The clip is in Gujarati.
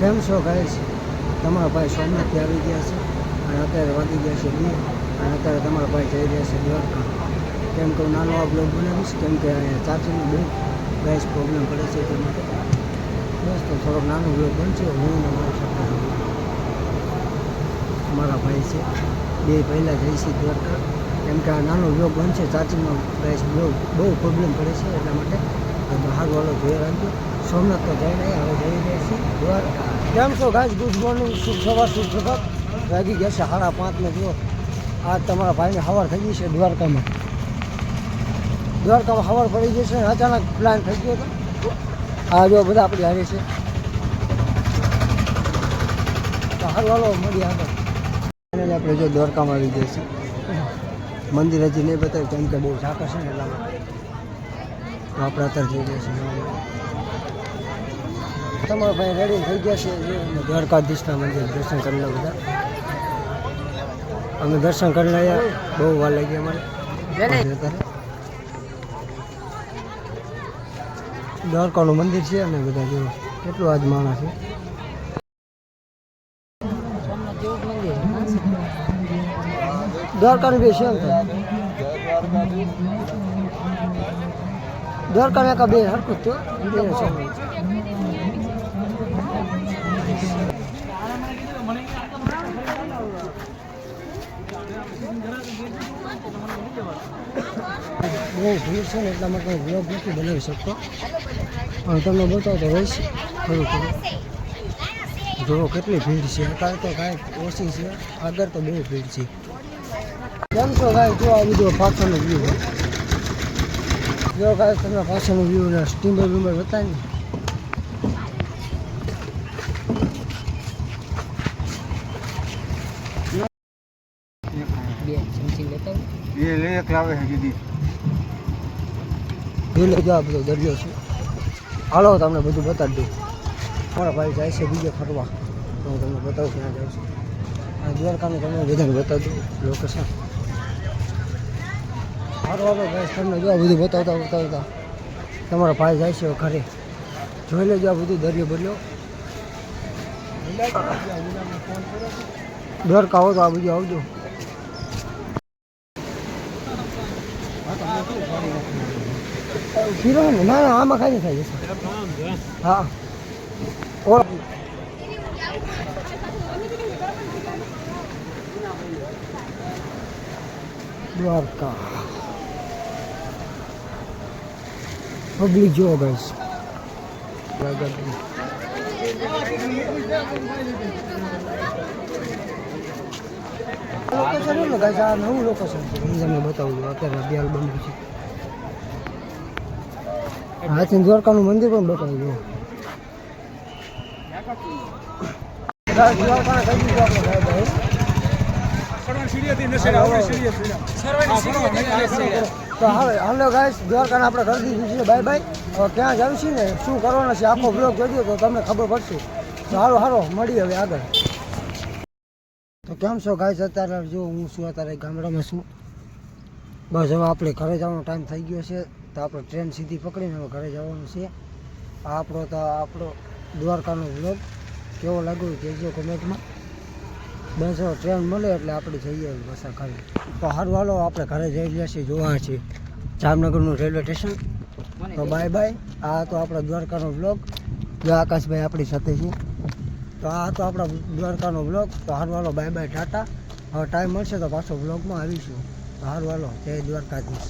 કેમ છો ગાઈસ? તમારા ભાઈ સોમનાથથી આવી ગયા છે અને અત્યારે વાગી ગયા છે 2 અને અત્યારે તમારા ભાઈ જઈ રહ્યા છે દ્વારકા. કેમ કે નાનો આ બ્લોગ બનાવીશ કેમ કે અહીંયા ચાર્જિંગનો બહુ ગાઈસ પ્રોબ્લેમ પડે છે તે માટે બસ તો થોડોક નાનો બ્લોગ બનશે. હું ને મારો છોકરો મારા ભાઈ છે બે પહેલાં જઈશ દ્વારકા કેમ કે આ નાનો બ્લોગ બનશે. ચાર્જિંગનો ગાઈસ બહુ પ્રોબ્લેમ પડે છે એટલા માટે હારું વાળો જોઈ રાખજો. સોમનાથ તો જઈને હવે જઈ રહ્યા છીએ દ્વારકા. કેમ છો ગાઈસ? ગુડ મોર્નિંગ, શુભ સવાર, શુભ પ્રભાત. વાગી ગયા છે 5:30 જુઓ. આજ તમારા ભાઈને સવાર થઈ ગઈ છે દ્વારકામાં. સવાર પડી જશે અચાનક પ્લાન થઈ ગયો હતો. આ જો બધા આપણી હારે છે તો હાલ વાલો મળી આગળ. આપણે જો દ્વારકામાં આવી ગયા છીએ. મંદિર હજી નહીં બતાવ્યું કેમ કે બહુ ઝાકર છે ને એટલા માટે તો આપણે અત્યારે જઈ ગયા છીએ. તમારા ભાઈ રેડી થઈ ગયા છે દ્વારકાધીશના મંદિર દર્શન કરી લો બધા. અમે દર્શન કરી આવ્યા, બહુ વાર લાગી અમારે. દ્વારકાનું મંદિર છે અને બધા જો કેટલું આજ માણસ છે. દ્વારકાનું બે છે દ્વારકાને કા બે હરકત તો બહુ ભીડ છે ને એટલા માટે બ્લોગ નથી બનાવી શકતો. હું તમને બતાવતો રહીશ થોડું થોડું. જુઓ કેટલી ભીડ છે. અત્યારે તો કાંઈ ઓછી છે, આગળ તો બહુ ભીડ છે. કેમ છો કાંઈ? જો આ બધું પાછળનો વ્યૂ જો કાંઈ તમને પાછળનો વ્યૂ ને સ્ટીમર વીમર બતાવી બધો દરિયો છે. હાલો તમને બધું બતાવી દઉં. મારા ભાઈ જાય છે બીજે ફરવા તો હું તમને બતાવું ક્યાં જાય છે. આ દ્વારકાનું તમને બધાને બતાવી દઉં લોકેશન. હાલો ભાઈ તમને જો બધું બતાવતા તમારા ભાઈ જાય છે ઘરે. જોઈ લેજો આ બધું દરિયો બદલ્યો. દ્વારકા આવો તો આ બધું આવજો. ના આમાં ખાલી થાય જશે. હા દ્વારકા પબ્લિક જુઓ ગાઈસ. લોકેશન ને ગાઈસ આ નવું લોકેશન છે. હું તમને બતાવું છું. અત્યારે બે આલ્બમ છે. હાથી દ્વારકાનું મંદિર પણ બતાવી દો. તો હાલો ગાઈસ દ્વારકાને આપણે કરી દીધું છે બાય બાય. હવે ક્યાં જાવ છે ને શું કરવાનું છે આખો બ્લોગ જોજો તો તમને ખબર પડશે. તો હારો મળીએ હવે આગળ. તો કેમ છો ગાઈસ? અત્યારે જો હું છું અત્યારે ગામડામાં છું. બસ હવે આપણે ઘરે જવાનો ટાઈમ થઈ ગયો છે તો આપણે ટ્રેન સીધી પકડીને હવે ઘરે જવાનું છે. આપણો દ્વારકાનો વ્લોગ કેવો લાગ્યો કહેજો કોમેન્ટમાં. બસ હવે ટ્રેન મળે એટલે આપણે જઈએ બસ ઘરે. તો હારું હાલો આપણે ઘરે જઈ રહ્યા છીએ. જોવા છે જામનગરનું રેલવે સ્ટેશન. તો બાય બાય. આ તો આપણા દ્વારકાનો વ્લોગ. જો આકાશભાઈ આપણી સાથે છે. તો આ તો આપણા દ્વારકાનો વ્લોગ. તો હારું હાલો બાય બાય ટાટા. હવે ટાઈમ મળશે તો પાછો વ્લોગમાં આવીશું. તો હારું હાલો જય દ્વારકાધીશ.